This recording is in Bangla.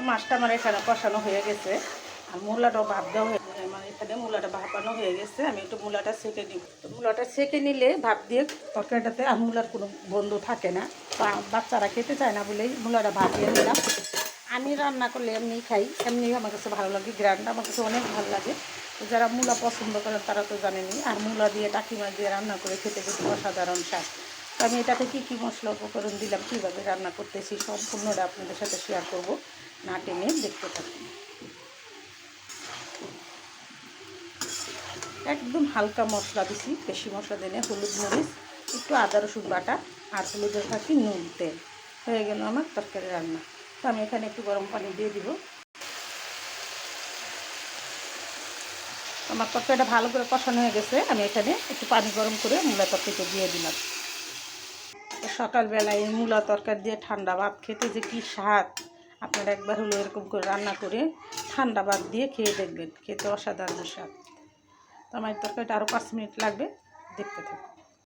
মাছটা আমার এখানে কষানো হয়ে গেছে আর মূলাটাও ভাপ দেওয়া হয়ে গেছে। আমার এখানে মূলাটা ভাপানো হয়ে গেছে। আমি একটু মূলাটা সেঁকে নিব। তো মূলাটা সেঁকে নিলে ভাপ দিয়ে তরকারিটাতে আর মূলার কোনো গন্ধ থাকে না। বাচ্চারা খেতে চায় না বলেই মূলাটা ভাপিয়ে নিলাম। আমি রান্না করলে এমনি খাই, এমনি আমার কাছে ভালো লাগে, গ্রানটা আমার কাছে অনেক ভালো লাগে। তো যারা মূলা পছন্দ করেন তারা তো জানেনি। আর মূলা দিয়ে টাকি মাছ দিয়ে রান্না করে খেতে কিন্তু অসাধারণ স্বাদ। তো আমি এটাতে কী মশলা উপকরণ দিলাম, কীভাবে রান্না করতেছি সম্পূর্ণটা আপনাদের সাথে শেয়ার করব, না টেনে দেখতে থাকুন। একদম হালকা মশলা দিছি, বেশি মশলা দিলে হলুদ মরিচ, একটু আদা রসুন বাটা আর হলুদের ফাঁকি নুন তেল, হয়ে গেল আমার তরকারি রান্না। তো আমি এখানে একটু গরম পানি দিয়ে দিব। আমার তরকারিটা ভালো করে কষানো হয়ে গেছে। আমি এখানে একটু পানি গরম করে মূলা তরকারিটা দিয়ে দিলাম। সকালবেলায় এই মূলা তরকারি দিয়ে ঠান্ডা ভাত খেতে যে কী স্বাদ, আপনারা একবার হলো এরকম করে রান্না করে ঠান্ডা ভাত দিয়ে খেয়ে দেখবেন, খেতে অসাধারণ স্বাদ। তো আমার তরকারিটা আরও 5 মিনিট লাগবে, দেখতে থাকুন।